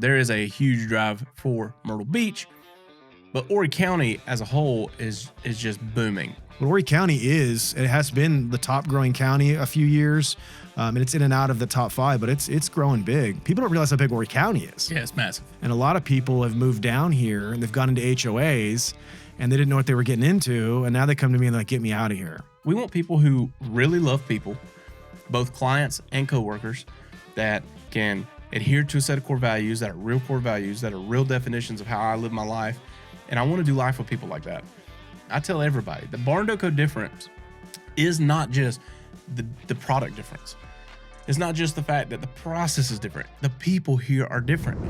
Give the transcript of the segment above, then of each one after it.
There is a huge drive for Myrtle Beach, but Horry County as a whole is just booming. Well, Horry County it has been the top growing county a few years, and it's in and out of the top 5, but it's growing big. People don't realize how big Horry County is. Yeah, it's massive. And a lot of people have moved down here and they've gone into HOAs and they didn't know what they were getting into, and now they come to me and they're like, get me out of here. We want people who really love people, both clients and coworkers, that can adhere to a set of core values, that are real core values, that are real definitions of how I live my life. And I want to do life with people like that. I tell everybody, the Barndo Co difference is not just the product difference. It's not just the fact that the process is different. The people here are different.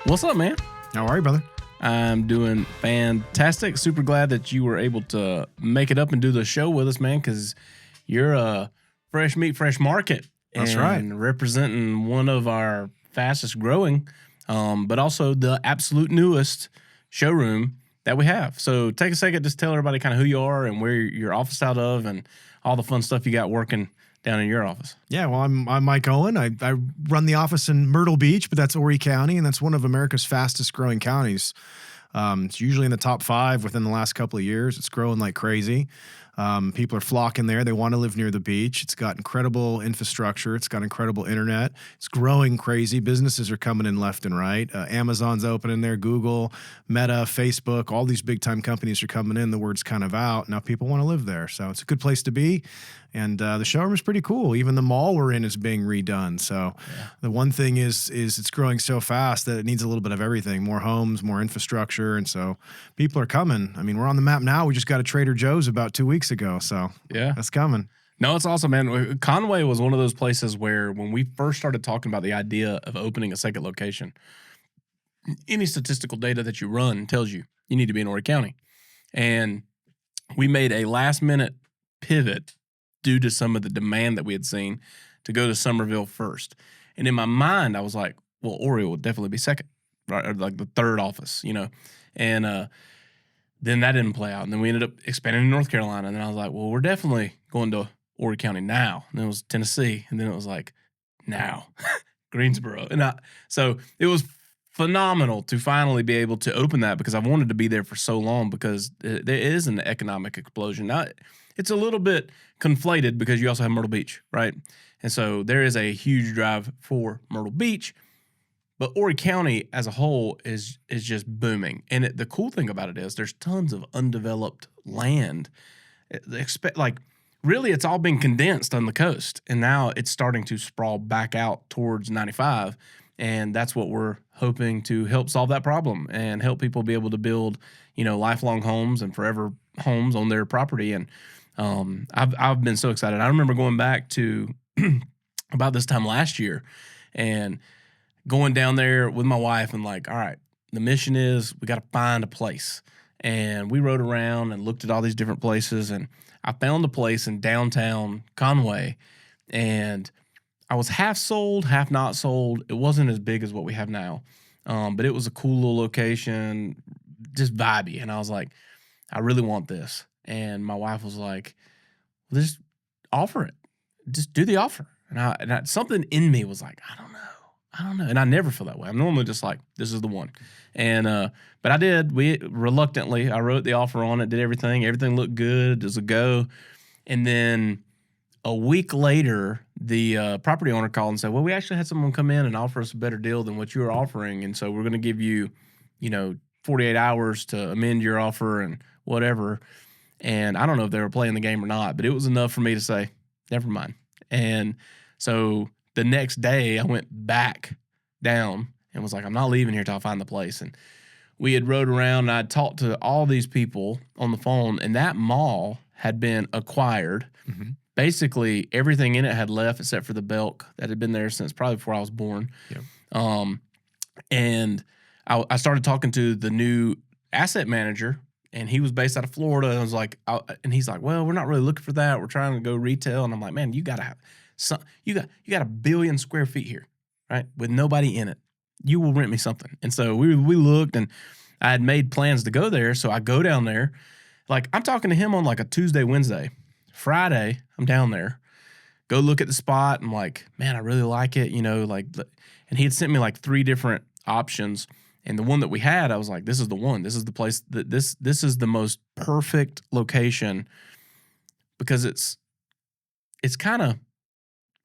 What's up, man? How are you, brother? I'm doing fantastic. Super glad that you were able to make it up and do the show with us, man, because you're a fresh meat, fresh market. That's right. And representing one of our fastest growing, but also the absolute newest showroom that we have. So take a second, just tell everybody kind of who you are and where your office out of and all the fun stuff you got working down in your office. Yeah, well, I'm Mike Owen. I run the office in Myrtle Beach, but that's Horry County, and that's one of America's fastest growing counties. It's usually in the top 5 within the last couple of years. It's growing like crazy. People are flocking there. They want to live near the beach. It's got incredible infrastructure. It's got incredible internet. It's growing crazy. Businesses are coming in left and right. Amazon's opening there. Google, Meta, Facebook, all these big time companies are coming in. The word's kind of out. Now people want to live there. So it's a good place to be. And the showroom is pretty cool. Even the mall we're in is being redone. So The one thing is it's growing so fast that it needs a little bit of everything, more homes, more infrastructure. And so people are coming. I mean, we're on the map now. We just got a Trader Joe's about 2 weeks ago. So yeah, that's coming. No, it's awesome, man. Conway was one of those places where when we first started talking about the idea of opening a second location, any statistical data that you run tells you need to be in Horry County. And we made a last minute pivot due to some of the demand that we had seen to go to Somerville first. And in my mind, I was like, well, Horry will definitely be second, right? Or like the third office, And then that didn't play out. And then we ended up expanding to North Carolina. And then I was like, well, we're definitely going to Horry County now. And then it was Tennessee. And then it was like, now, Greensboro. So it was phenomenal to finally be able to open that because I've wanted to be there for so long because there is an economic explosion. Now, it's a little bit conflated because you also have Myrtle Beach, right? And so there is a huge drive for Myrtle Beach, but Horry County as a whole is just booming. And the cool thing about it is there's tons of undeveloped land. Really, it's all been condensed on the coast, and now it's starting to sprawl back out towards 95, and that's what we're hoping to help solve that problem and help people be able to build, lifelong homes and forever homes on their property. And I've been so excited. I remember going back to about this time last year and going down there with my wife and like, all right, the mission is we got to find a place. And we rode around and looked at all these different places, and I found a place in downtown Conway, and I was half sold, half not sold. It wasn't as big as what we have now, but it was a cool little location, just vibey. And I was like, I really want this. And my wife was like, well, just offer it. Just do the offer. And something in me was like, I don't know. And I never feel that way. I'm normally just like, this is the one. And but I did. Reluctantly, I wrote the offer on it, did everything. Everything looked good. It was a go. And then a week later, the property owner called and said, well, we actually had someone come in and offer us a better deal than what you were offering. And so we're going to give you, 48 hours to amend your offer and whatever. And I don't know if they were playing the game or not, but it was enough for me to say, never mind. And so the next day I went back down and was like, I'm not leaving here till I find the place. And we had rode around and I'd talked to all these people on the phone, and that mall had been acquired. Mm-hmm. Basically everything in it had left except for the Belk that had been there since probably before I was born. Yep. And I started talking to the new asset manager, and he was based out of Florida. And I was like, and he's like, well, we're not really looking for that. We're trying to go retail. And I'm like, man, you got to have some, you got 1 billion square feet here, right? With nobody in it. you will rent me something. And so we looked, and I had made plans to go there. So I go down there. Like, I'm talking to him on like a Tuesday, Wednesday. Friday, I'm down there. Go look at the spot. I'm like, man, I really like it. And he had sent me like 3 different options. And the one that we had, I was like, this is the one. This is the place that this is the most perfect location, because it's kind of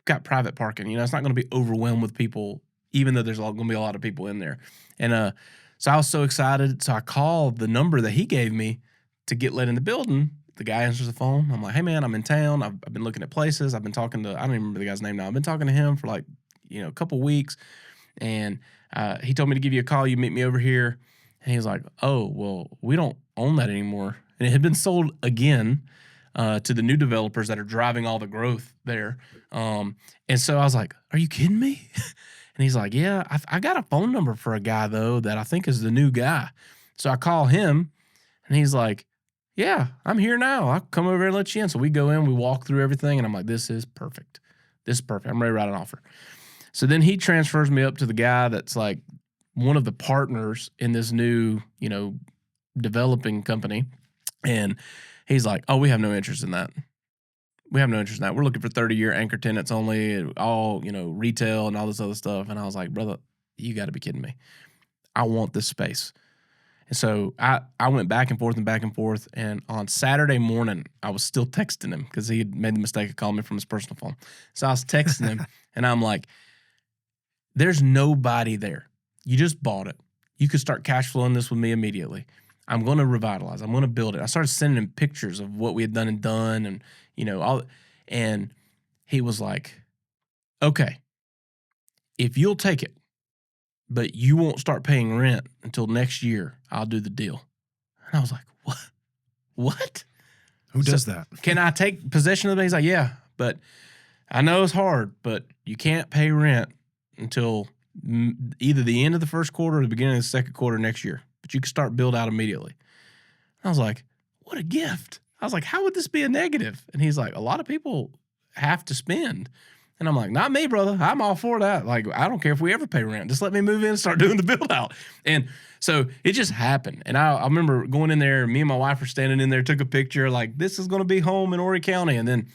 got private parking. It's not going to be overwhelmed with people, even though there's going to be a lot of people in there. And so I was so excited. So I called the number that he gave me to get let in the building. The guy answers the phone. I'm like, hey, man, I'm in town. I've been looking at places. I've been talking to, I don't even remember the guy's name now. I've been talking to him for like, a couple weeks. And he told me to give you a call. You meet me over here. And he was like, oh, well, we don't own that anymore. And it had been sold again to the new developers that are driving all the growth there. And so I was like, are you kidding me? And he's like, yeah, I got a phone number for a guy, though, that I think is the new guy. So I call him, and he's like, yeah, I'm here now. I'll come over and let you in. So we go in, we walk through everything, and I'm like, this is perfect. This is perfect. I'm ready to write an offer. So then he transfers me up to the guy that's like one of the partners in this new, developing company. And he's like, oh, we have no interest in that. We have no interest in that. We're looking for 30-year anchor tenants only, all, retail and all this other stuff. And I was like, brother, you got to be kidding me. I want this space. And so I went back and forth. And on Saturday morning, I was still texting him because he had made the mistake of calling me from his personal phone. So I was texting him, and I'm like, there's nobody there. You just bought it. You could start cash flowing this with me immediately. I'm going to revitalize. I'm going to build it. I started sending him pictures of what we had done and all. And he was like, okay, if you'll take it, but you won't start paying rent until next year, I'll do the deal. And I was like, what? What? Who does that? Can I take possession of it? He's like, yeah, but I know it's hard, but you can't pay rent until either the end of the first quarter or the beginning of the second quarter next year. But you can start build out immediately. I was like, what a gift. I was like, how would this be a negative? And he's like, a lot of people have to spend. And I'm like, not me, brother. I'm all for that. Like, I don't care if we ever pay rent. Just let me move in and start doing the build out. And so it just happened. And I remember going in there, me and my wife were standing in there, took a picture, like, this is going to be home in Horry County. And then,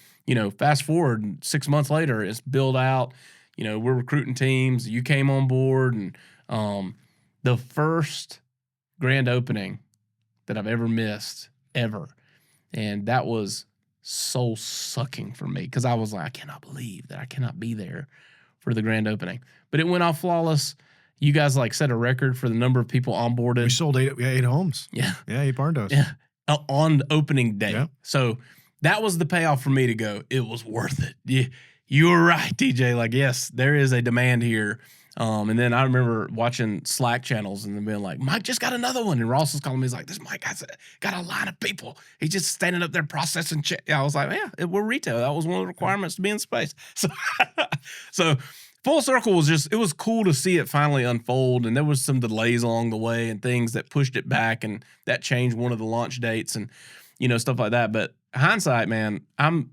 fast forward 6 months later, it's built out. We're recruiting teams. You came on board. And the first grand opening that I've ever missed, ever. And that was soul sucking for me because I was like, I cannot believe that I cannot be there for the grand opening. But it went off flawless. You guys set a record for the number of people onboarded. We sold 8 homes. Yeah. Yeah, 8 Barndos. Yeah. On opening day. Yeah. So that was the payoff for me to go, it was worth it. You were right, DJ. Yes, there is a demand here. And then I remember watching Slack channels and then being like, Mike just got another one. And Ross was calling me. He's like, this Mike has got a line of people. He's just standing up there processing. I was like, yeah, we're retail. That was one of the requirements to be in space. So full circle it was cool to see it finally unfold. And there was some delays along the way and things that pushed it back. And that changed one of the launch dates and, stuff like that. But hindsight, man, I'm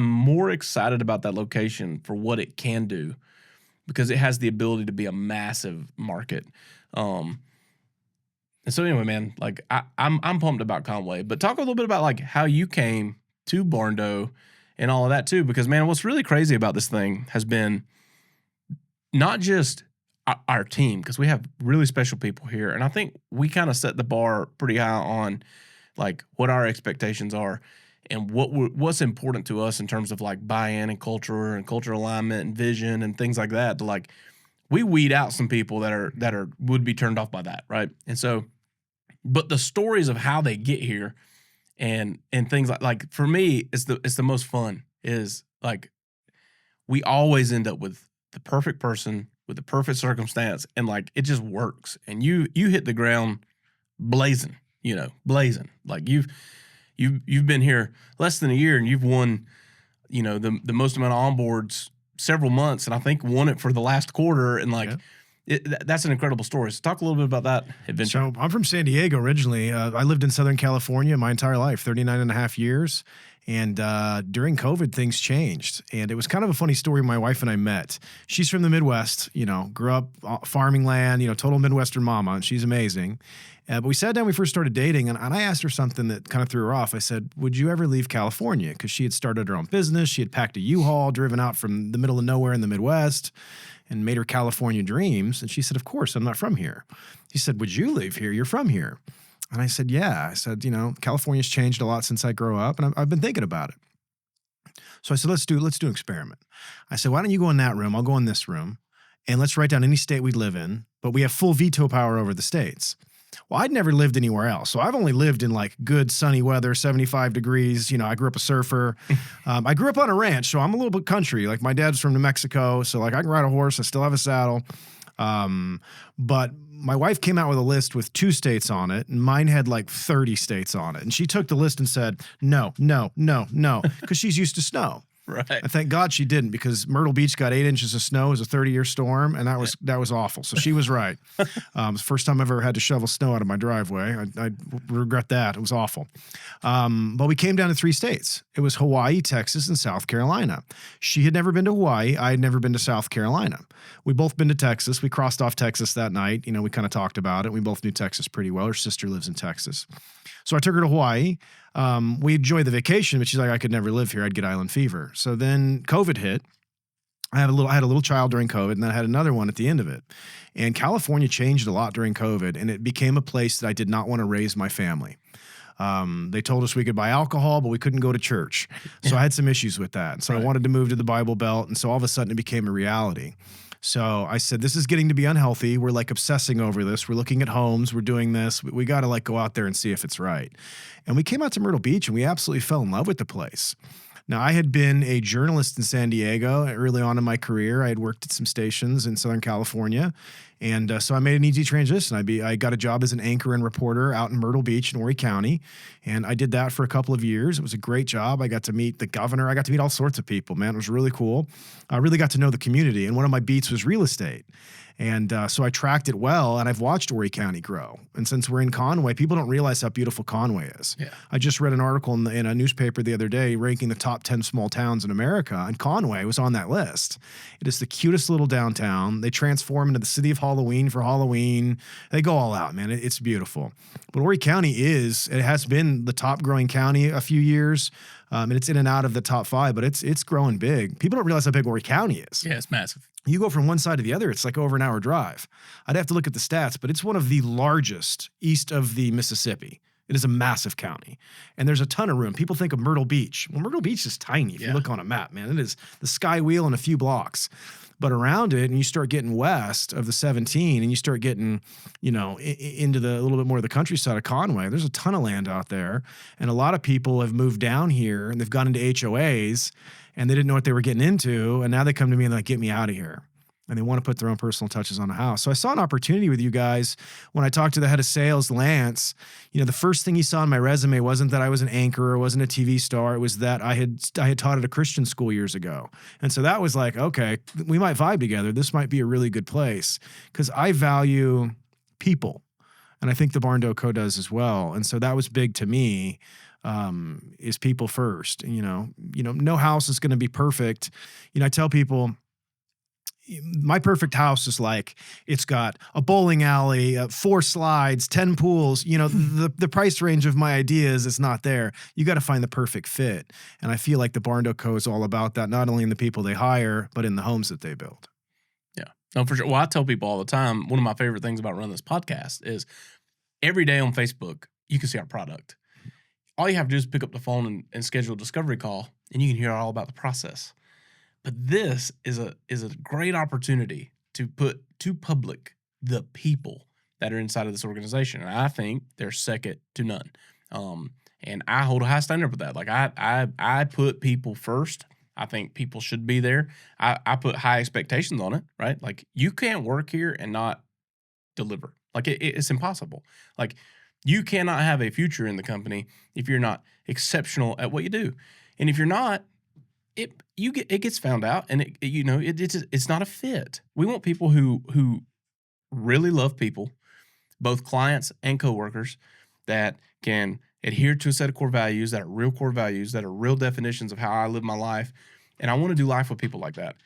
more excited about that location for what it can do, because it has the ability to be a massive market. And so anyway, man, I'm pumped about Conway. But talk a little bit about how you came to Barndo and all of that too, because man, what's really crazy about this thing has been not just our team, because we have really special people here, and I think we kind of set the bar pretty high on what our expectations are and what's important to us in terms of buy-in and culture alignment and vision and things like that. We weed out some people that would be turned off by that, right? And so, but the stories of how they get here and things like for me, it's the most fun. Is we always end up with the perfect person with the perfect circumstance, and it just works. And you hit the ground blazing. You've been here less than a year, and you've won, the most amount of onboards several months, and I think won it for the last quarter. And that's an incredible story. So talk a little bit about that adventure. So I'm from San Diego originally. I lived in Southern California my entire life, 39 and a half years. And during COVID, things changed. And it was kind of a funny story. My wife and I met. She's from the Midwest, grew up farming land, total Midwestern mama, and she's amazing. But we sat down, we first started dating, and I asked her something that kind of threw her off. I said, would you ever leave California? Because she had started her own business. She had packed a U-Haul, driven out from the middle of nowhere in the Midwest, and made her California dreams. And she said, of course, I'm not from here. He said, would you leave here? You're from here. And I said, yeah. I said, California's changed a lot since I grew up, and I've been thinking about it. So I said, let's do an experiment. I said, why don't you go in that room? I'll go in this room, and let's write down any state we'd live in, but we have full veto power over the states. Well, I'd never lived anywhere else. So I've only lived in like good sunny weather, 75 degrees. I grew up a surfer. I grew up on a ranch, so I'm a little bit country. Like my dad's from New Mexico, so like I can ride a horse. I still have a saddle. But my wife came out with a list with 2 states on it, and mine had like 30 states on it. And she took the list and said, no, because she's used to snow. Right. And thank God she didn't, because Myrtle Beach got 8 inches of snow. It was a 30-year storm, and that was awful. So she was right. It's the first time I've ever had to shovel snow out of my driveway. I regret that. It was awful. But we came down to 3 states. It was Hawaii, Texas, and South Carolina. She had never been to Hawaii. I had never been to South Carolina. We both been to Texas. We crossed off Texas that night. We kind of talked about it. We both knew Texas pretty well. Her sister lives in Texas. So I took her to Hawaii. We enjoyed the vacation, but she's like, I could never live here. I'd get island fever. So then COVID hit. I had a little child during COVID, and then I had another one at the end of it. And California changed a lot during COVID, and it became a place that I did not want to raise my family. They told us we could buy alcohol, but we couldn't go to church. So I had some issues with that. So I wanted to move to the Bible Belt, and so all of a sudden it became a reality. So I said, this is getting to be unhealthy. We're like obsessing over this. We're looking at homes. We're doing this. We got to like go out there and see if it's right. And we came out to Myrtle Beach, and we absolutely fell in love with the place. Now, I had been a journalist in San Diego early on in my career. I had worked at some stations in Southern California. And so I made an easy transition. I got a job as an anchor and reporter out in Myrtle Beach in Horry County. And I did that for a couple of years. It was a great job. I got to meet the governor. I got to meet all sorts of people, man. It was really cool. I really got to know the community. And one of my beats was real estate. And so I tracked it well, and I've watched Horry County grow. And since we're in Conway, people don't realize how beautiful Conway is. Yeah. I just read an article in a newspaper the other day ranking the top 10 small towns in America, and Conway was on that list. It is the cutest little downtown. They transform into the city of Halloween for Halloween. They go all out, man. It's beautiful. But Horry County it has been the top growing county a few years. And it's in and out of the top 5, but it's growing big. People don't realize how big Horry County is. Yeah, it's massive. You go from one side to the other, it's like over an hour drive. I'd have to look at the stats, but it's one of the largest east of the Mississippi. It is a massive county, and there's a ton of room. People think of Myrtle Beach. Well, Myrtle Beach is tiny if you look on a map, man. It is the sky wheel and a few blocks. But around it, and you start getting west of the 17, and you start getting, into a little bit more of the countryside of Conway, there's a ton of land out there. And a lot of people have moved down here, and they've gone into HOAs, and they didn't know what they were getting into. And now they come to me and they're like, get me out of here. And they want to put their own personal touches on a house. So I saw an opportunity with you guys when I talked to the head of sales, Lance. The first thing he saw on my resume wasn't that I was an anchor or wasn't a TV star. It was that I had taught at a Christian school years ago. And so that was like, okay, we might vibe together. This might be a really good place, because I value people. And I think the Barndo Co does as well. And so that was big to me. Is people first. No house is going to be perfect. I tell people, my perfect house is like, it's got a bowling alley, 4 slides, 10 pools. The price range of my ideas is not there. You got to find the perfect fit. And I feel like the Barndo Co is all about that, not only in the people they hire, but in the homes that they build. Yeah, no, for sure. Well, I tell people all the time, one of my favorite things about running this podcast is every day on Facebook, you can see our product. All you have to do is pick up the phone and schedule a discovery call, and you can hear all about the process. But this is a great opportunity to put to public the people that are inside of this organization. And I think they're second to none. And I hold a high standard with that. Like I put people first. I think people should be there. I put high expectations on it, right? Like you can't work here and not deliver. Like it's impossible. Like you cannot have a future in the company if you're not exceptional at what you do. And if you're not, it gets found out, and it's not a fit. We want people who really love people, both clients and coworkers, that can adhere to a set of core values that are real core values, that are real definitions of how I live my life. And I want to do life with people like that.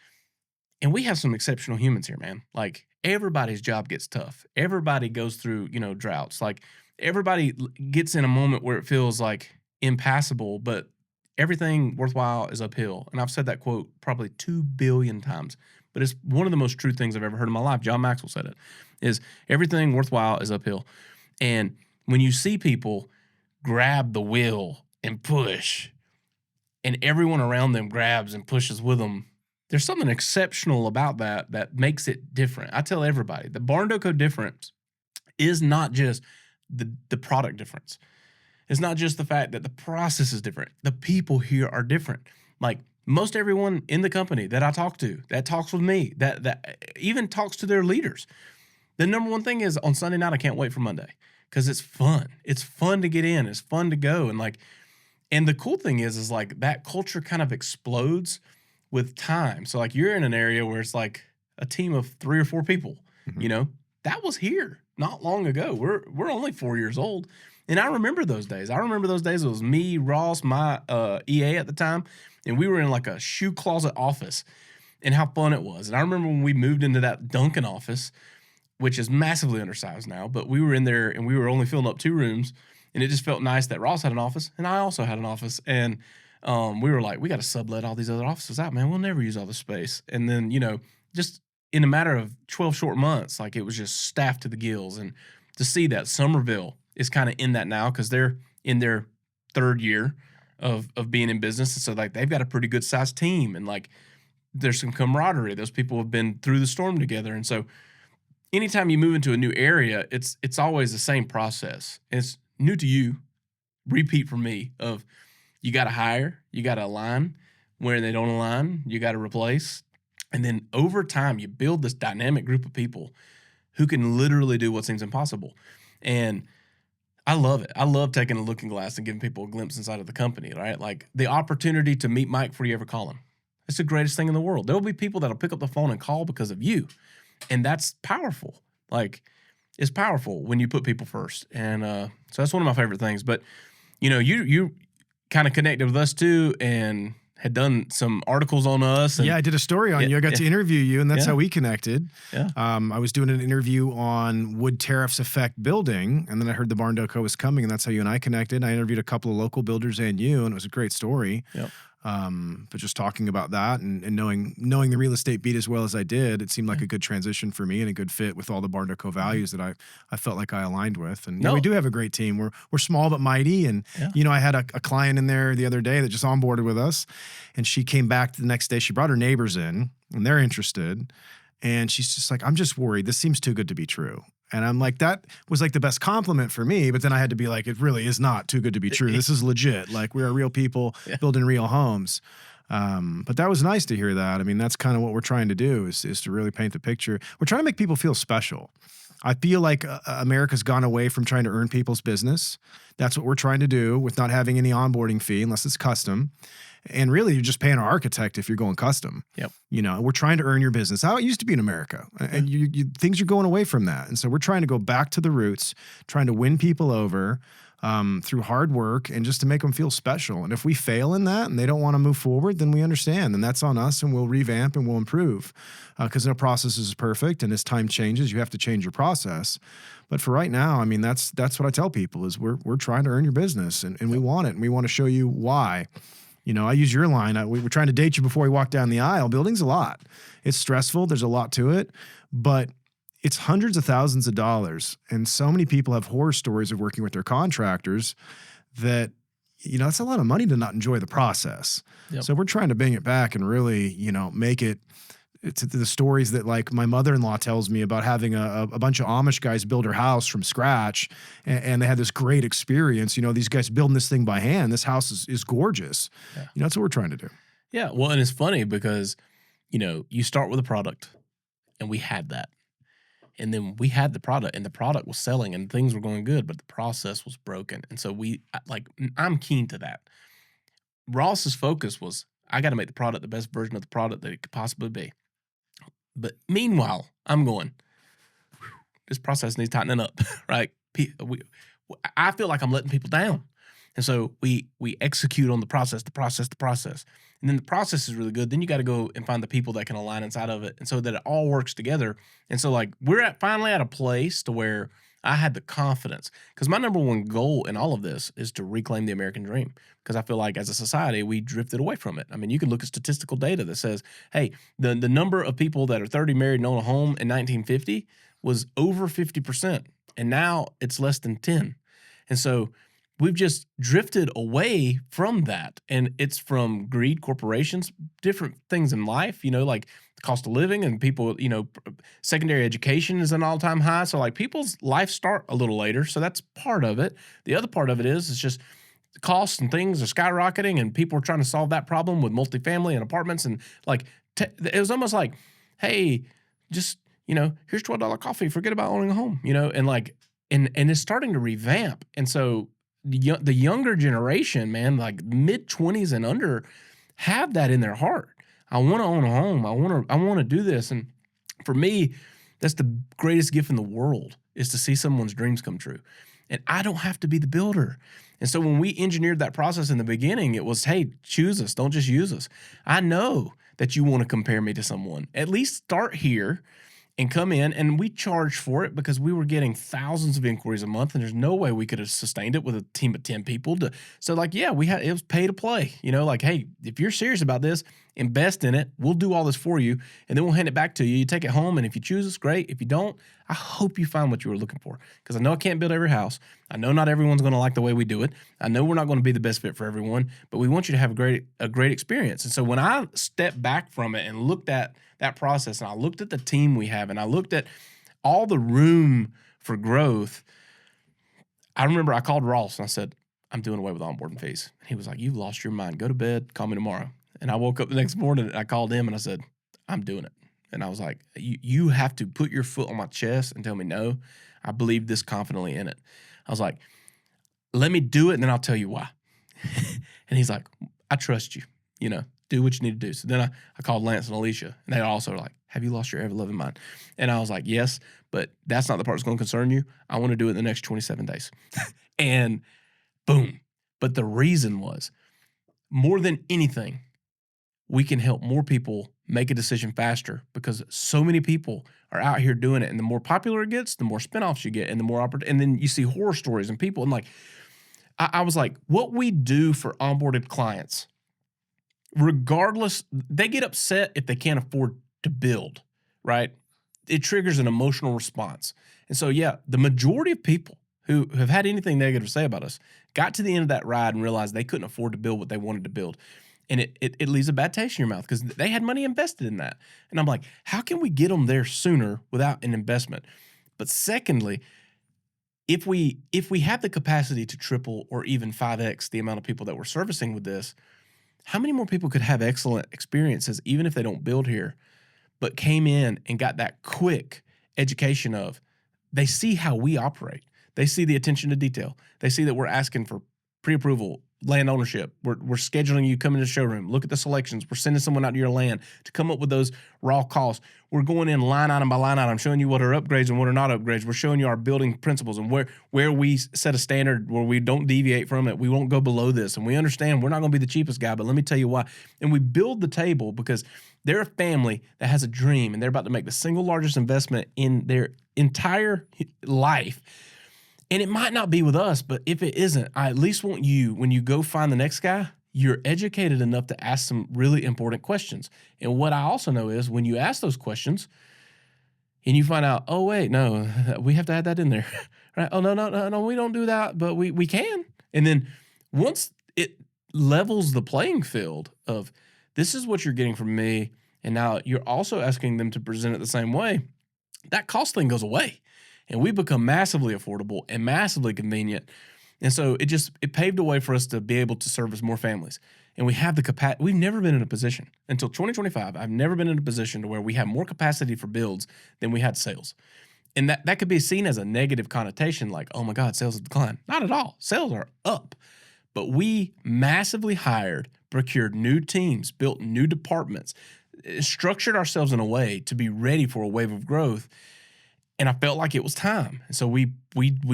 And we have some exceptional humans here, man. Like everybody's job gets tough. Everybody goes through, droughts. Like everybody gets in a moment where it feels like impassable, but everything worthwhile is uphill. And I've said that quote probably 2 billion times, but it's one of the most true things I've ever heard in my life. John Maxwell said it, is everything worthwhile is uphill. And when you see people grab the wheel and push, and everyone around them grabs and pushes with them, there's something exceptional about that makes it different. I tell everybody, the Barndo Co difference is not just the product difference. It's not just the fact that the process is different. The people here are different. Like most everyone in the company that I talk to, that talks with me, that even talks to their leaders, the number one thing is on Sunday night, I can't wait for Monday because it's fun. It's fun to get in. It's fun to go. And the cool thing is like that culture kind of explodes with time. So like you're in an area where it's like a team of 3 or 4 people, that was here not long ago. We're only 4 years old. And I remember those days. I remember those days. It was me, Ross, my EA at the time, and we were in like a shoe closet office and how fun it was. And I remember when we moved into that Duncan office, which is massively undersized now, but we were in there and we were only filling up 2 rooms. And it just felt nice that Ross had an office and I also had an office. And we were like, we got to sublet all these other offices out, man. We'll never use all this space. And then, just in a matter of 12 short months, like it was just staffed to the gills. And to see that Somerville is kind of in that now because they're in their 3rd year of being in business. And so like they've got a pretty good sized team and like there's some camaraderie. Those people have been through the storm together. And so anytime you move into a new area, it's always the same process. It's new to you, repeat for me of you got to hire, you got to align. Where they don't align, you got to replace. And then over time, you build this dynamic group of people who can literally do what seems impossible. And I love it. I love taking a looking glass and giving people a glimpse inside of the company, right? Like the opportunity to meet Mike before you ever call him. It's the greatest thing in the world. There will be people that'll pick up the phone and call because of you. And that's powerful. Like it's powerful when you put people first. And so that's one of my favorite things. But, you kind of connected with us too and had done some articles on us. And I did a story on you. I got to interview you, and that's how we connected. Yeah. I was doing an interview on would tariffs affect building, and then I heard the Barndo Co was coming, and that's how you and I connected. I interviewed a couple of local builders and you, and it was a great story. Yep. But just talking about that and knowing the real estate beat as well as I did, it seemed like a good transition for me and a good fit with all the Barndo Co values that I felt like I aligned with. And we do have a great team. We're small but mighty. And I had a client in there the other day that just onboarded with us, and she came back the next day. She brought her neighbors in, and they're interested. And she's just like, I'm just worried. This seems too good to be true. And I'm like, that was like the best compliment for me. But then I had to be like, it really is not too good to be true. This is legit. Like we are real people building real homes. But that was nice to hear that. I mean, that's kind of what we're trying to do is to really paint the picture. We're trying to make people feel special. I feel like America's gone away from trying to earn people's business. That's what we're trying to do with not having any onboarding fee unless it's custom. And really, you're just paying our architect if you're going custom. Yep. We're trying to earn your business. How it used to be in America. And things are going away from that. And so we're trying to go back to the roots, trying to win people over through hard work and just to make them feel special. And if we fail in that and they don't want to move forward, then we understand. And that's on us, and we'll revamp and we'll improve because no process is perfect. And as time changes, you have to change your process. But for right now, I mean, that's what I tell people is we're trying to earn your business and we want it. And we want to show you why. I use your line. We were trying to date you before we walked down the aisle. Building's a lot. It's stressful. There's a lot to it, but it's hundreds of thousands of dollars. And so many people have horror stories of working with their contractors that, that's a lot of money to not enjoy the process. Yep. So we're trying to bring it back and really, make it. It's the stories that like my mother-in-law tells me about having a bunch of Amish guys build her house from scratch. And they had this great experience. These guys building this thing by hand. This house is gorgeous. Yeah. That's what we're trying to do. Yeah. Well, and it's funny because, you start with a product and we had that. And then we had the product and the product was selling and things were going good, but the process was broken. And so I'm keen to that. Ross's focus was, I got to make the product the best version of the product that it could possibly be. But meanwhile, I'm going, this process needs tightening up, right? I feel like I'm letting people down. And so we execute on the process. And then the process is really good. Then you got to go and find the people that can align inside of it, and so that it all works together. And so like finally at a place to where I had the confidence, because my number one goal in all of this is to reclaim the American dream. Because I feel like as a society we drifted away from it. I mean, you can look at statistical data that says, hey, the number of people that are 30 married and own a home in 1950 was over 50%, and now it's less than 10. And so we've just drifted away from that. And it's from greed, corporations, different things in life, like the cost of living, and people, secondary education is an all-time high. So like people's life start a little later. So that's part of it. The other part of it is just the costs and things are skyrocketing, and people are trying to solve that problem with multifamily and apartments. And like, it was almost like, hey, just, here's $12 coffee. Forget about owning a home, and like, and it's starting to revamp. And so the younger generation, man, like mid-20s and under, have that in their heart. I want to own a home. I want to do this. And for me, that's the greatest gift in the world, is to see someone's dreams come true. And I don't have to be the builder. And so when we engineered that process in the beginning, it was, hey, choose us. Don't just use us. I know that you want to compare me to someone. At least start here and come in, and we charged for it because we were getting thousands of inquiries a month, and there's no way we could have sustained it with a team of 10 people. So like, yeah, it was pay to play, like, hey, if you're serious about this, invest in it. We'll do all this for you, and then we'll hand it back to you. You take it home, and if you choose us, great. If you don't, I hope you find what you were looking for, because I know I can't build every house. I know not everyone's going to like the way we do it. I know we're not going to be the best fit for everyone, but we want you to have a great experience. And so when I stepped back from it and looked at that process, and I looked at the team we have, and I looked at all the room for growth, I remember I called Ross and I said, I'm doing away with onboarding fees. And he was like, you've lost your mind. Go to bed. Call me tomorrow. And I woke up the next morning and I called him and I said, I'm doing it. And I was like, you have to put your foot on my chest and tell me no. I believe this confidently in it. I was like, let me do it, and then I'll tell you why. And he's like, I trust you, do what you need to do. So then I called Lance and Alicia, and they also were like, have you lost your ever-loving mind? And I was like, yes, but that's not the part that's going to concern you. I want to do it in the next 27 days. And boom. But the reason was, more than anything, we can help more people make a decision faster, because so many people are out here doing it. And the more popular it gets, the more spinoffs you get, and the more and then you see horror stories and people. And like, I was like, what we do for onboarded clients, regardless, they get upset if they can't afford to build, right? It triggers an emotional response. And so, yeah, the majority of people who have had anything negative to say about us got to the end of that ride and realized they couldn't afford to build what they wanted to build. And it leaves a bad taste in your mouth, because they had money invested in that. And I'm like, how can we get them there sooner without an investment? But secondly, if we have the capacity to triple or even 5x the amount of people that we're servicing with this, how many more people could have excellent experiences, even if they don't build here, but came in and got that quick education of, they see how we operate. They see the attention to detail. They see that we're asking for pre-approval, land ownership. We're scheduling you come into the showroom, look at the selections. We're sending someone out to your land to come up with those raw costs. We're going in line item by line item, showing you what are upgrades and what are not upgrades. We're showing you our building principles and where we set a standard where we don't deviate from it. We won't go below this. And we understand we're not going to be the cheapest guy, but let me tell you why. And we build the table because they're a family that has a dream, and they're about to make the single largest investment in their entire life. And it might not be with us, but if it isn't, I at least want you, when you go find the next guy, you're educated enough to ask some really important questions. And what I also know is, when you ask those questions and you find out, oh, wait, no, we have to add that in there. Right? Oh, no, we don't do that, but we can. And then once it levels the playing field of, this is what you're getting from me, and now you're also asking them to present it the same way, that cost thing goes away. And we become massively affordable and massively convenient. And so it paved a way for us to be able to service more families. And we have the capacity. We've never been in a position until 2025. I've never been in a position to where we have more capacity for builds than we had sales. And that could be seen as a negative connotation, like, oh my God, sales have declined. Not at all. Sales are up. But we massively hired, procured new teams, built new departments, structured ourselves in a way to be ready for a wave of growth. And I felt like it was time. And so we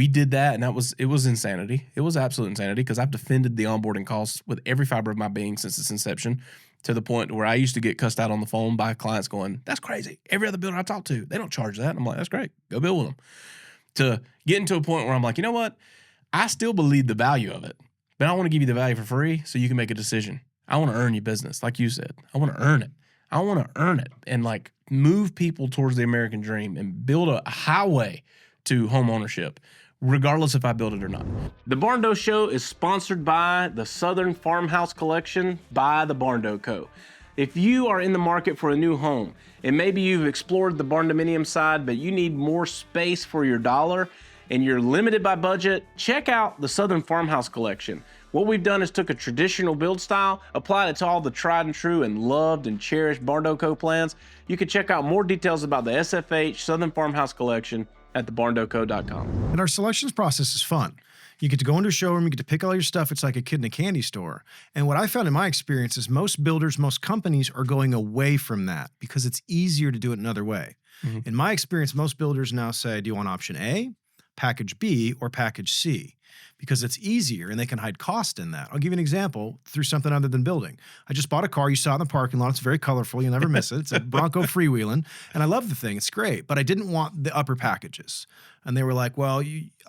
did that, and it was insanity. It was absolute insanity because I've defended the onboarding costs with every fiber of my being since its inception, to the point where I used to get cussed out on the phone by clients going, "That's crazy. Every other builder I talk to, they don't charge that." And I'm like, "That's great. Go build with them." To getting to a point where I'm like, you know what? I still believe the value of it, but I want to give you the value for free so you can make a decision. I want to earn you business, like you said. I want to earn it. I want to earn it and like move people towards the American dream and build a highway to home ownership, regardless if I build it or not. The Barndo Show is sponsored by the Southern Farmhouse Collection by the Barndo Co. If you are in the market for a new home, and maybe you've explored the barndominium side, but you need more space for your dollar, and you're limited by budget, check out the Southern Farmhouse Collection. What we've done is took a traditional build style, applied it to all the tried and true and loved and cherished Barndo Co plans. You can check out more details about the SFH Southern Farmhouse Collection at thebarndoco.com. And our selections process is fun. You get to go into a showroom, you get to pick all your stuff. It's like a kid in a candy store. And what I found in my experience is most builders, most companies are going away from that because it's easier to do it another way. In my experience, most builders now say, do you want option A, package B, or package C? Because it's easier and they can hide cost in that. I'll give you an example through something other than building. I just bought a car. You saw it in the parking lot. It's very colorful. You'll never miss it. It's a Bronco freewheeling. And I love the thing. It's great. But I didn't want the upper packages. And they were like, well,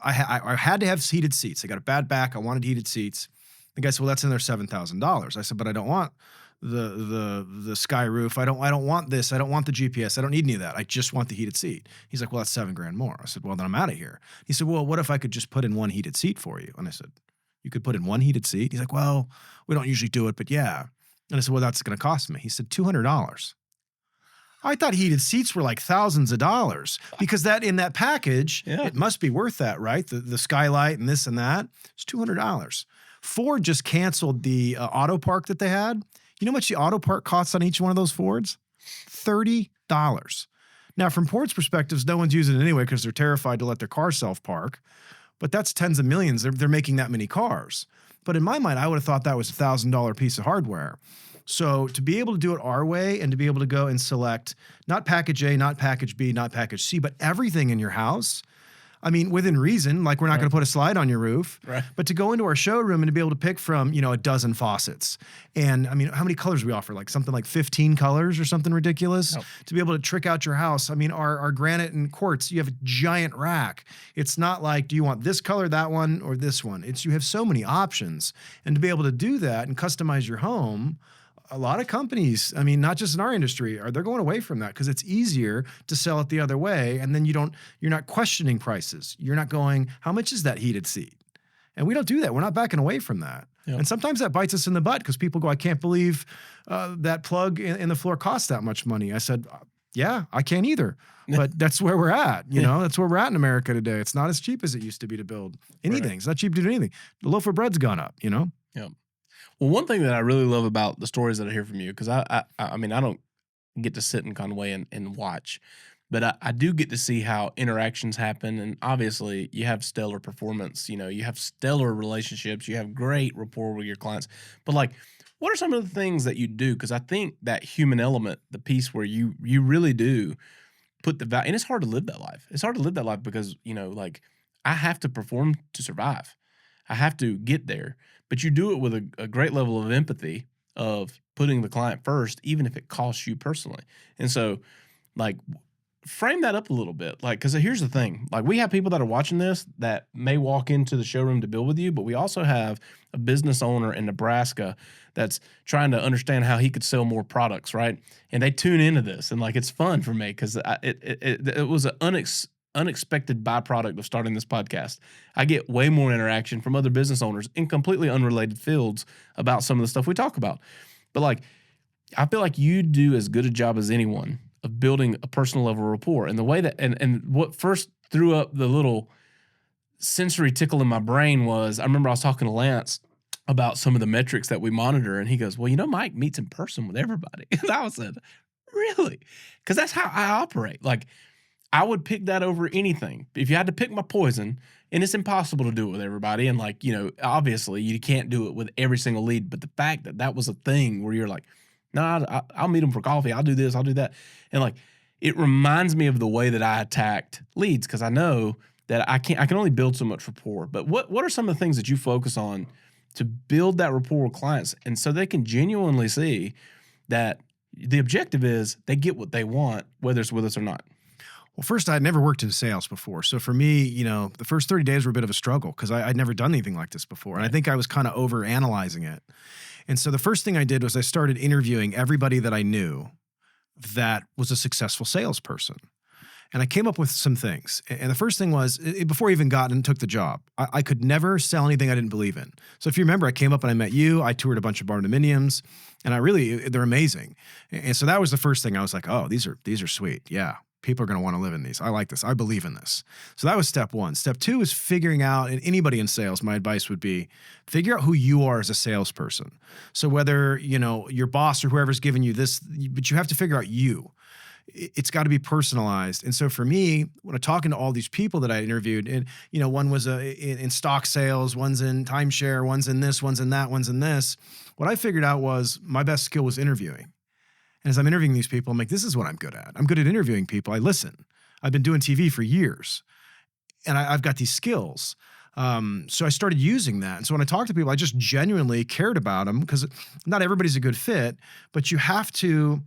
I had to have heated seats. I got a bad back. I wanted heated seats. The guy said, well, that's in there $7,000. I said, but I don't want the sky roof. I don't want this. I don't want the GPS. I don't need any of that. I just want the heated seat. He's like, well, that's $7,000 more. I said, well, then I'm out of here. He said, well, what if I could just put in one heated seat for you? And I said, you could put in one heated seat? He's like, well, we don't usually do it, but yeah. And I said, well, that's going to cost me. He said, $200. I thought heated seats were like thousands of dollars because that in that package, it must be worth that, right? The skylight and this and that. It's $200. Ford just canceled the auto park that they had. You know how much the auto park costs on each one of those Fords? $30. Now, from Ford's perspectives, no one's using it anyway because they're terrified to let their car self-park. But that's tens of millions. They're making that many cars. But in my mind, I would have thought that was a $1,000 piece of hardware. So to be able to do it our way and to be able to go and select not package A, not package B, not package C, but everything in your house, I mean, within reason, like we're not going to put a slide on your roof, but to go into our showroom and to be able to pick from, a dozen faucets. And I mean, how many colors we offer? Like something like 15 colors or something ridiculous to be able to trick out your house. I mean, our granite and quartz, you have a giant rack. It's not like, do you want this color, that one, or this one? You have so many options. And to be able to do that and customize your home, a lot of companies, I mean, not just in our industry, they're going away from that because it's easier to sell it the other way. And then you're not questioning prices. You're not going, how much is that heated seat? And we don't do that. We're not backing away from that. And sometimes that bites us in the butt because people go, I can't believe that plug in the floor costs that much money. I said, yeah, I can't either. But that's where we're at. That's where we're at in America today. It's not as cheap as it used to be to build anything. It's not cheap to do anything. The loaf of bread's gone up, Yeah. Well, one thing that I really love about the stories that I hear from you, because I mean, I don't get to sit in Conway and watch, but I do get to see how interactions happen. And obviously, you have stellar performance. You have stellar relationships. You have great rapport with your clients. But like, what are some of the things that you do? Because I think that human element, the piece where you really do put the value, and it's hard to live that life. It's hard to live that life because, like I have to perform to survive. I have to get there. But you do it with a great level of empathy of putting the client first, even if it costs you personally. And so, like, frame that up a little bit. Like, because here's the thing. Like, we have people that are watching this that may walk into the showroom to build with you, but we also have a business owner in Nebraska that's trying to understand how he could sell more products, right? And they tune into this. And, like, it's fun for me because it was an unexpected byproduct of starting this podcast. I get way more interaction from other business owners in completely unrelated fields about some of the stuff we talk about. But like, I feel like you do as good a job as anyone of building a personal level rapport. And the way that, and what first threw up the little sensory tickle in my brain was, I remember I was talking to Lance about some of the metrics that we monitor. And he goes, well, Mike meets in person with everybody. And I said, really? Because that's how I operate. Like, I would pick that over anything. If you had to pick my poison, and it's impossible to do it with everybody, and like, obviously you can't do it with every single lead, but the fact that was a thing where you're like, no, I'll meet them for coffee. I'll do this. I'll do that. And like, it reminds me of the way that I attacked leads, because I know that I can only build so much rapport. But what are some of the things that you focus on to build that rapport with clients, and so they can genuinely see that the objective is they get what they want, whether it's with us or not? Well, first, I'd never worked in sales before. So for me, the first 30 days were a bit of a struggle because I'd never done anything like this before. And I think I was kind of over analyzing it. And so the first thing I did was I started interviewing everybody that I knew that was a successful salesperson. And I came up with some things. And the first thing was, before I even got and took the job, I could never sell anything I didn't believe in. So if you remember, I came up and I met you. I toured a bunch of Barndominiums, and they're amazing. And so that was the first thing. I was like, oh, these are sweet. Yeah. People are going to want to live in these. I like this. I believe in this. So that was step one. Step two is figuring out, and anybody in sales, my advice would be figure out who you are as a salesperson. So whether, your boss or whoever's giving you this, but you have to figure out you. It's got to be personalized. And so for me, when I'm talking to all these people that I interviewed, and, one was in stock sales, one's in timeshare, one's in this, one's in that, one's in this. What I figured out was my best skill was interviewing. And as I'm interviewing these people, I'm like, this is what I'm good at. I'm good at interviewing people. I listen. I've been doing TV for years, and I've got these skills. So I started using that. And so when I talk to people, I just genuinely cared about them, because not everybody's a good fit, but you have to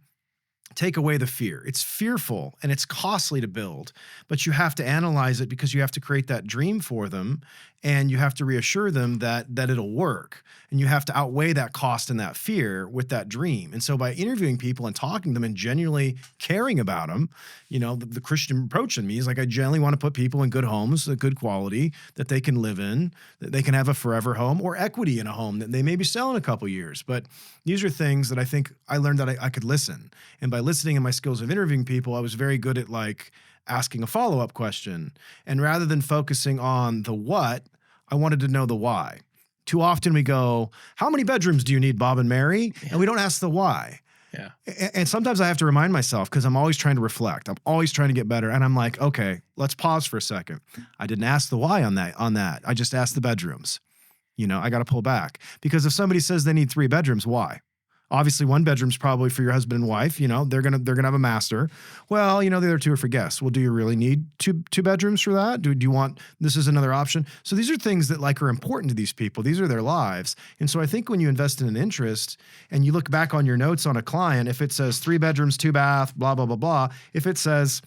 take away the fear. It's fearful and it's costly to build, but you have to analyze it because you have to create that dream for them, and you have to reassure them that it'll work. And you have to outweigh that cost and that fear with that dream. And so by interviewing people and talking to them and genuinely caring about them, the Christian approach in me is like, I genuinely want to put people in good homes, a good quality that they can live in, that they can have a forever home or equity in a home that they maybe sell in a couple years. But these are things that I think I learned that I could listen. And by listening and my skills of interviewing people, I was very good at asking a follow-up question. And rather than focusing on the what, I wanted to know the why. Too often we go, how many bedrooms do you need, Bob and Mary? Yeah. And we don't ask the why. Yeah. And sometimes I have to remind myself, because I'm always trying to reflect. I'm always trying to get better. And I'm like, okay, let's pause for a second. I didn't ask the why on that. I just asked the bedrooms. I got to pull back, because if somebody says they need 3 bedrooms, why? Obviously, 1 bedroom's probably for your husband and wife. They're gonna have a master. Well, the other 2 are for guests. Well, do you really need two bedrooms for that? Do you want this is another option? So these are things that are important to these people. These are their lives. And so I think when you invest in an interest and you look back on your notes on a client, if it says 3 bedrooms, 2 bath, blah blah blah blah, if it says,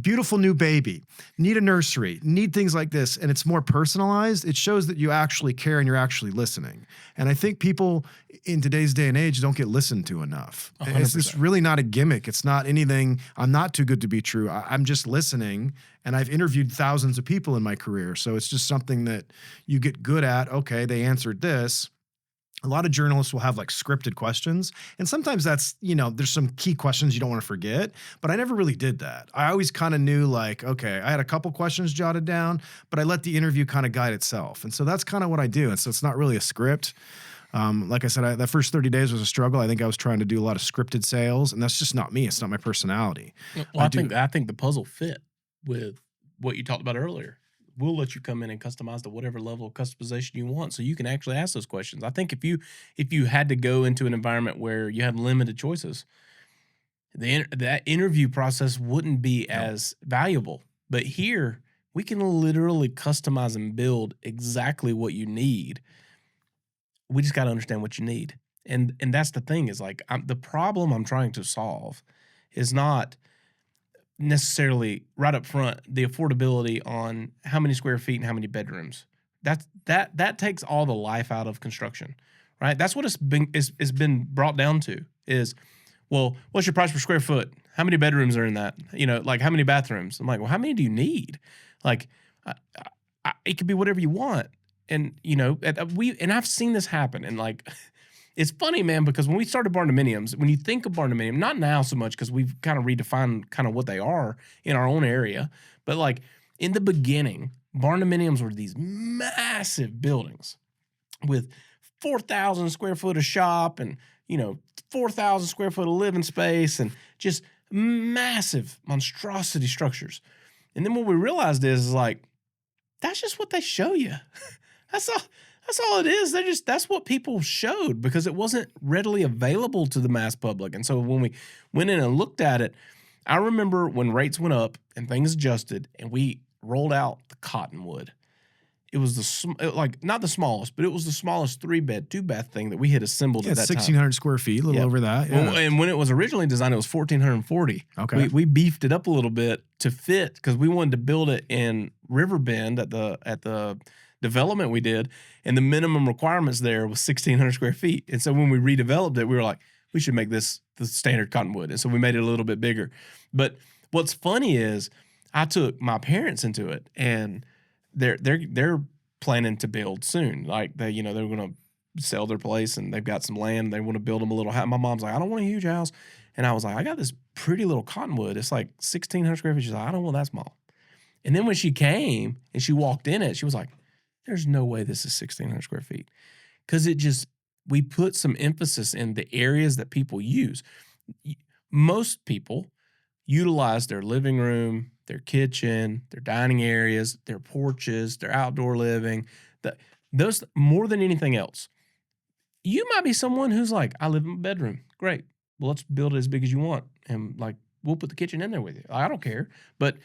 beautiful new baby, need a nursery, need things like this, and it's more personalized, it shows that you actually care and you're actually listening. And I think people in today's day and age don't get listened to enough. 100%. It's just really not a gimmick. It's not anything, I'm not too good to be true. I'm just listening, and I've interviewed thousands of people in my career. So it's just something that you get good at. Okay, they answered this. A lot of journalists will have scripted questions. And sometimes that's, there's some key questions you don't want to forget, but I never really did that. I always kind of knew okay, I had a couple questions jotted down, but I let the interview kind of guide itself. And so that's kind of what I do. And so it's not really a script. Like I said, that first 30 days was a struggle. I think I was trying to do a lot of scripted sales, and that's just not me. It's not my personality. Well, I think the puzzle fit with what you talked about earlier. We'll let you come in and customize to whatever level of customization you want, so you can actually ask those questions. I think if you had to go into an environment where you had limited choices, that interview process wouldn't be as valuable. But here, we can literally customize and build exactly what you need. We just got to understand what you need. And that's the thing, is the problem I'm trying to solve is not necessarily right up front the affordability on how many square feet and how many bedrooms. That takes all the life out of construction, right? That's what it's been brought down to is, well, what's your price per square foot? How many bedrooms are in that? How many bathrooms? I'm like, well, how many do you need? It could be whatever you want. And I've seen this happen, and it's funny, man, because when we started Barndominiums, when you think of Barndominium, not now so much because we've kind of redefined kind of what they are in our own area, but in the beginning, Barndominiums were these massive buildings with 4,000 square foot of shop and 4,000 square foot of living space and just massive monstrosity structures. And then what we realized is that's just what they show you. That's all it is. That's what people showed because it wasn't readily available to the mass public. And so when we went in and looked at it, I remember when rates went up and things adjusted and we rolled out the Cottonwood. It was like not the smallest, but it was the smallest 3-bed, 2-bath thing that we had assembled Yeah, at it's that time. 1,600 square feet, a little over that. Yeah. Well, and when it was originally designed, it was 1,440. Okay. We beefed it up a little bit to fit because we wanted to build it in Riverbend at the development we did, and the minimum requirements there was 1,600 square feet. And so when we redeveloped it, we were like, we should make this the standard Cottonwood, and so we made it a little bit bigger. But what's funny is I took my parents into it, and they're planning to build soon. Like they're going to sell their place and they've got some land. They want to build them a little house. My mom's like, I don't want a huge house. And I was like, I got this pretty little Cottonwood. It's like 1,600 square feet. She's like, I don't want that small. And then when she came and she walked in it, she was like, there's no way this is 1,600 square feet. Because we put some emphasis in the areas that people use. Most people utilize their living room, their kitchen, their dining areas, their porches, their outdoor living, those more than anything else. You might be someone who's like, I live in a bedroom. Great. Well, let's build it as big as you want. And like, we'll put the kitchen in there with you. I don't care. But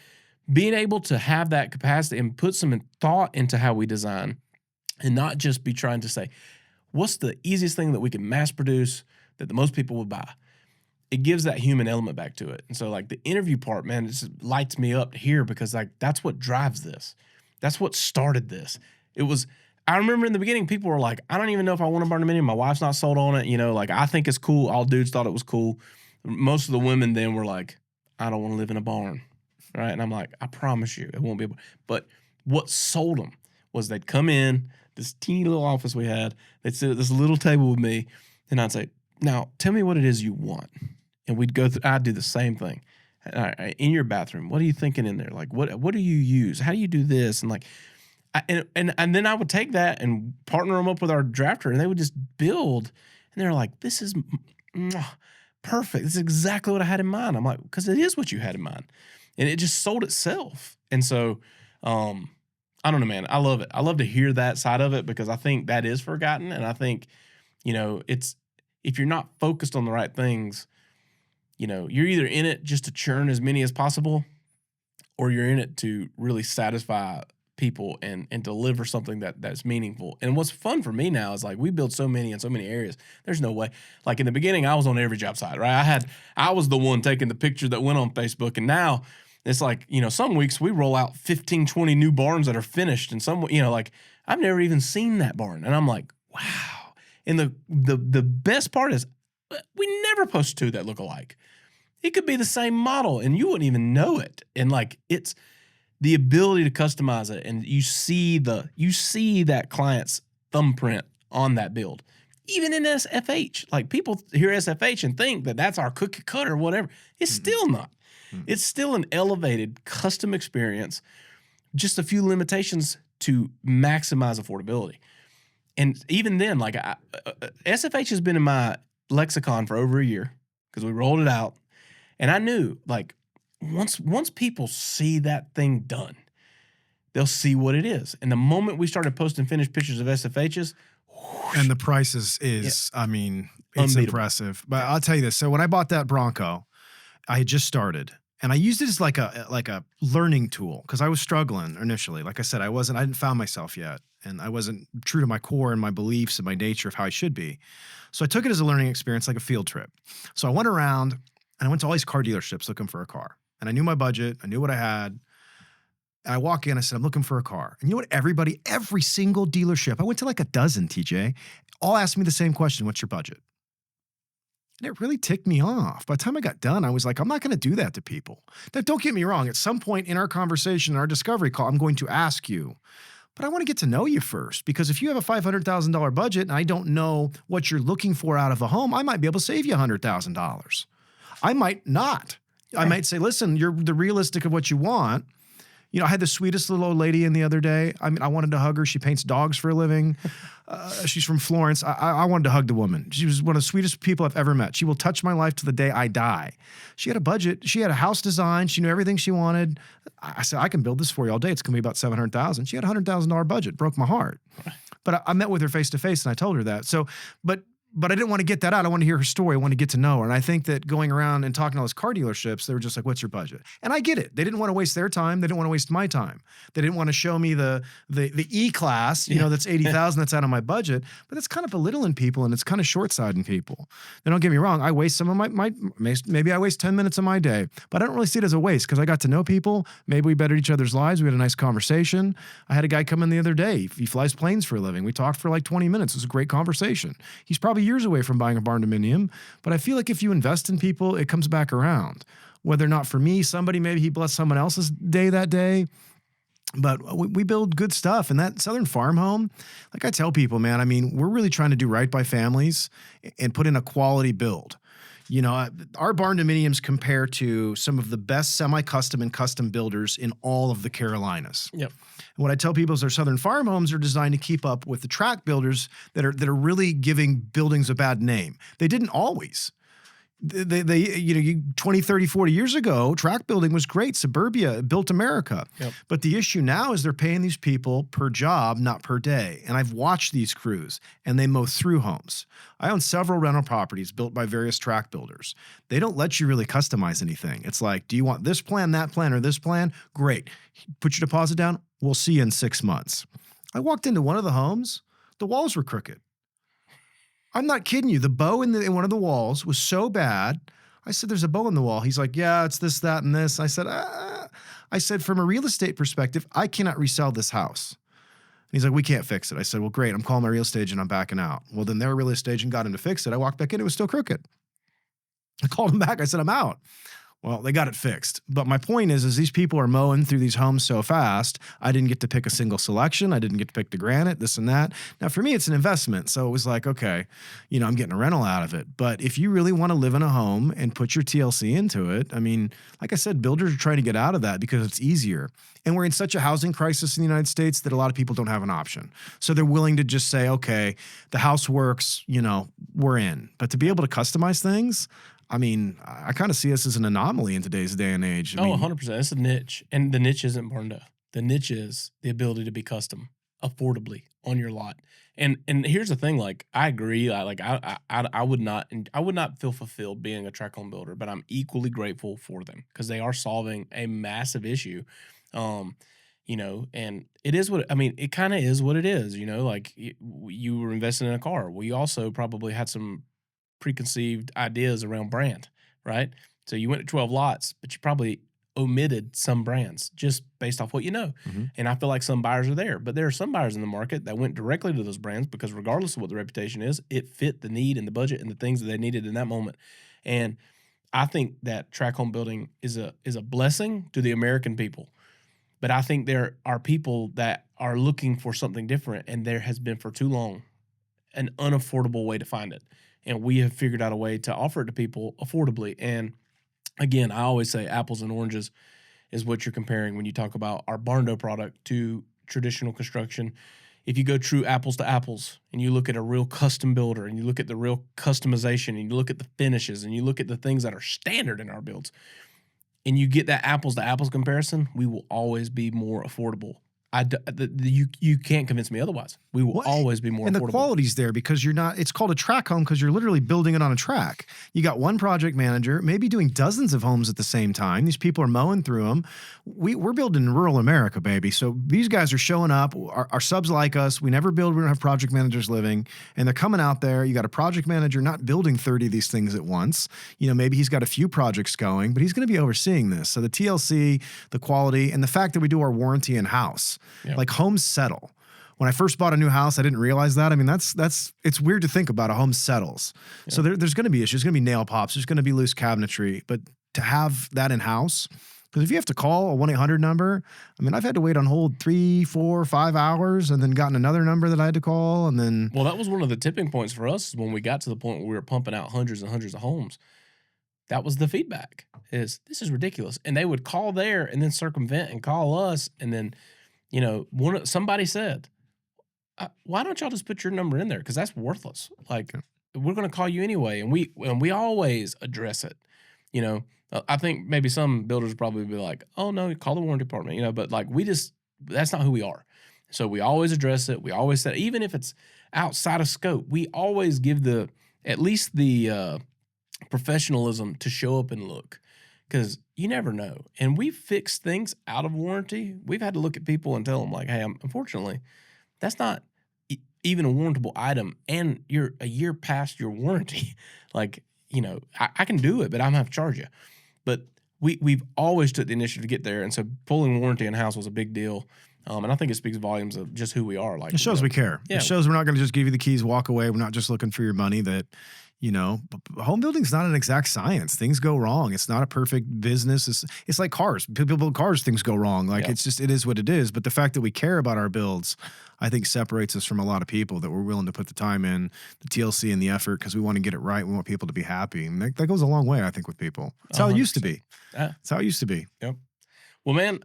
being able to have that capacity and put some thought into how we design and not just be trying to say, what's the easiest thing that we can mass produce that the most people would buy? It gives that human element back to it. And so like the interview part, man, it just lights me up to hear because like that's what drives this. That's what started this. I remember in the beginning, people were like, I don't even know if I want a Barndominium. My wife's not sold on it. Like I think it's cool. All dudes thought it was cool. Most of the women then were like, I don't want to live in a barn. Right. And I'm like, I promise you, it won't be able. But what sold them was they'd come in this teeny little office we had. They'd sit at this little table with me and I'd say, now tell me what it is you want. And we'd go through, I'd do the same thing. All right, in your bathroom, what are you thinking in there? Like, what do you use? How do you do this? And like, and then I would take that and partner them up with our drafter, and they would just build. And they're like, this is perfect. This is exactly what I had in mind. I'm like, because it is what you had in mind. And it just sold itself. And so, I don't know, man. I love it. I love to hear that side of it because I think that is forgotten. And I think, if you're not focused on the right things, you're either in it just to churn as many as possible, or you're in it to really satisfy people and deliver something that's meaningful. And what's fun for me now is like we build so many in so many areas. There's no way. Like in the beginning, I was on every job site, right? I was the one taking the picture that went on Facebook, and now it's like, some weeks we roll out 15, 20 new barns that are finished, and some, like I've never even seen that barn, and I'm like, wow. And the best part is we never post two that look alike. It could be the same model and you wouldn't even know it. And like it's the ability to customize it, and you see that client's thumbprint on that build. Even in SFH, like people hear SFH and think that that's our cookie cutter or whatever. It's still not. It's still an elevated custom experience, just a few limitations to maximize affordability. And even then, like SFH has been in my lexicon for over a year because we rolled it out. And I knew, like, once people see that thing done, they'll see what it is. And the moment we started posting finished pictures of SFHs, whoosh, and the prices I mean, it's impressive. But I'll tell you this. So when I bought that Bronco, I had just started. And I used it as like a learning tool because I was struggling initially. Like I said, I hadn't found myself yet. And I wasn't true to my core and my beliefs and my nature of how I should be. So I took it as a learning experience, like a field trip. So I went around and I went to all these car dealerships looking for a car. And I knew my budget. I knew what I had. And I walk in, I said, I'm looking for a car. And you know what? Every single dealership, I went to like a dozen, TJ, all asked me the same question. What's your budget? And it really ticked me off. By the time I got done, I was like, I'm not going to do that to people. Now, don't get me wrong. At some point in our conversation, our discovery call, I'm going to ask you, but I want to get to know you first, because if you have a $500,000 budget and I don't know what you're looking for out of a home, I might be able to save you $100,000. I might not. I might say, listen, you're the realistic of what you want. I had the sweetest little old lady in the other day. I mean, I wanted to hug her. She paints dogs for a living. She's from Florence. I wanted to hug the woman. She was one of the sweetest people I've ever met. She will touch my life to the day I die. She had a budget. She had a house design. She knew everything she wanted. I said, I can build this for you all day. It's going to be about $700,000. She had a $100,000 budget. Broke my heart. But I met with her face to face and I told her that. So, but But I didn't want to get that out. I wanted to hear her story. I wanted to get to know her. And I think that going around and talking to all those car dealerships, they were just like, what's your budget? And I get it. They didn't want to waste their time. They didn't want to waste my time. They didn't want to show me the E-Class, that's 80,000 that's out of my budget. But that's kind of belittling people, and it's kind of short-sighting people. Now, don't get me wrong. I waste some of maybe I waste 10 minutes of my day, but I don't really see it as a waste because I got to know people. Maybe we bettered each other's lives. We had a nice conversation. I had a guy come in the other day. He flies planes for a living. We talked for like 20 minutes. It was a great conversation. He's probably years away from buying a Barndominium, but I feel like if you invest in people, it comes back around. Whether or not for me, somebody, maybe he blessed someone else's day that day, but we build good stuff. And that Southern farm home, like I tell people, man, I mean, we're really trying to do right by families and put in a quality build. Our Barndominiums compare to some of the best semi-custom and custom builders in all of the Carolinas. Yep. And what I tell people is our Southern farm homes are designed to keep up with the tract builders that are really giving buildings a bad name. They didn't always. They 20, 30, 40 years ago, tract building was great. Suburbia built America. Yep. But the issue now is they're paying these people per job, not per day. And I've watched these crews, and they mow through homes. I own several rental properties built by various tract builders. They don't let you really customize anything. It's like, do you want this plan, that plan, or this plan? Great. Put your deposit down. We'll see you in 6 months. I walked into one of the homes. The walls were crooked. I'm not kidding you. The bow in one of the walls was so bad. I said, there's a bow in the wall. He's like, yeah, it's this, that, and this. I said, from a real estate perspective, I cannot resell this house. And he's like, we can't fix it. I said, well, great. I'm calling my real estate agent. I'm backing out. Well, then their real estate agent got him to fix it. I walked back in. It was still crooked. I called him back. I said, I'm out. Well, they got it fixed. But my point is these people are mowing through these homes so fast, I didn't get to pick a single selection. I didn't get to pick the granite, this and that. Now, for me, it's an investment. So it was like, okay, I'm getting a rental out of it. But if you really want to live in a home and put your TLC into it, I mean, like I said, builders are trying to get out of that because it's easier. And we're in such a housing crisis in the United States that a lot of people don't have an option. So they're willing to just say, okay, the house works, we're in. But to be able to customize things, I mean, I kind of see us as an anomaly in today's day and age. 100%. It's a niche. And the niche isn't Barndo. The niche is the ability to be custom affordably on your lot. And here's the thing, like, I agree. I would not feel fulfilled being a tract home builder, but I'm equally grateful for them because they are solving a massive issue. And it is it kind of is what it is, like you were investing in a car. We also probably had some preconceived ideas around brand, right? So you went to 12 lots, but you probably omitted some brands just based off what you know. Mm-hmm. And I feel like some buyers are there, but there are some buyers in the market that went directly to those brands because regardless of what the reputation is, it fit the need and the budget and the things that they needed in that moment. And I think that tract home building is a blessing to the American people. But I think there are people that are looking for something different, and there has been for too long an unaffordable way to find it. And we have figured out a way to offer it to people affordably. And again, I always say apples and oranges is what you're comparing when you talk about our Barndo product to traditional construction. If you go true apples to apples and you look at a real custom builder and you look at the real customization and you look at the finishes and you look at the things that are standard in our builds and you get that apples to apples comparison, we will always be more affordable. You can't convince me otherwise. We will always be more affordable. And the quality's there because it's called a tract home because you're literally building it on a track. You got one project manager, maybe doing dozens of homes at the same time. These people are mowing through them. We're building in rural America, baby. So these guys are showing up. Our subs like us. We never build. We don't have project managers living. And they're coming out there. You got a project manager not building 30 of these things at once. Maybe he's got a few projects going, but he's going to be overseeing this. So the TLC, the quality, and the fact that we do our warranty in-house. Yep. Like homes settle. When I first bought a new house, I didn't realize that. I mean, it's weird to think about. A home settles. Yep. So there's going to be issues. There's going to be nail pops. There's going to be loose cabinetry. But to have that in-house, because if you have to call a 1-800 number, I mean, I've had to wait on hold 3, 4, 5 hours and then gotten another number that I had to call. And then. Well, that was one of the tipping points for us when we got to the point where we were pumping out hundreds and hundreds of homes. That was the feedback this is ridiculous. And they would call there and then circumvent and call us. And then, somebody said, why don't y'all just put your number in there? Because that's worthless. Like, we're going to call you anyway. And we always address it. I think maybe some builders probably be like, oh, no, call the warranty department, but like that's not who we are. So we always address it. We always say, even if it's outside of scope, we always give the at least the professionalism to show up and look, because you never know. And we've fixed things out of warranty. We've had to look at people and tell them, like, hey, unfortunately, that's not even a warrantable item, and you're a year past your warranty. Like, I can do it, but I'm gonna have to charge you. But we've always took the initiative to get there, and so pulling warranty in house was a big deal. And I think it speaks volumes of just who we are. Like, it shows we care. Yeah. It shows we're not going to just give you the keys, walk away. We're not just looking for your money. That, home building is not an exact science. Things go wrong. It's not a perfect business. It's like cars. People build cars, things go wrong. Like, it is what it is. But the fact that we care about our builds, I think, separates us from a lot of people, that we're willing to put the time in, the TLC and the effort, because we want to get it right. We want people to be happy. And that goes a long way, I think, with people. It's how it used to be. It's how it used to be. Yep. Well, man,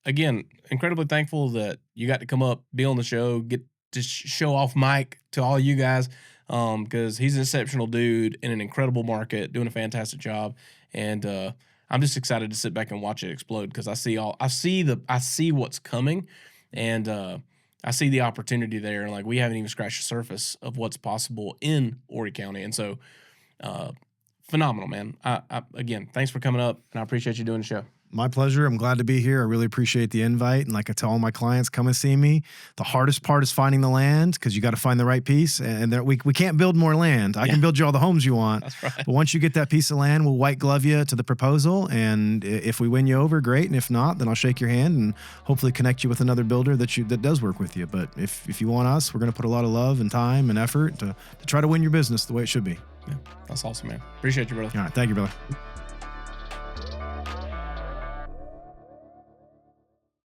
again, incredibly thankful that you got to come up, be on the show, get to show off Mike to all you guys, because he's an exceptional dude in an incredible market, doing a fantastic job, and I'm just excited to sit back and watch it explode, because I see what's coming, and I see the opportunity there, and like, we haven't even scratched the surface of what's possible in Horry County, and so phenomenal, man. Again, thanks for coming up, and I appreciate you doing the show. My pleasure. I'm glad to be here. I really appreciate the invite. And like I tell all my clients, come and see me. The hardest part is finding the land, because you got to find the right piece. And we can't build more land. I can build you all the homes you want. That's right. But once you get that piece of land, we'll white glove you to the proposal. And if we win you over, great. And if not, then I'll shake your hand and hopefully connect you with another builder that does work with you. But if you want us, we're going to put a lot of love and time and effort to try to win your business the way it should be. Yeah, that's awesome, man. Appreciate you, brother. All right. Thank you, brother.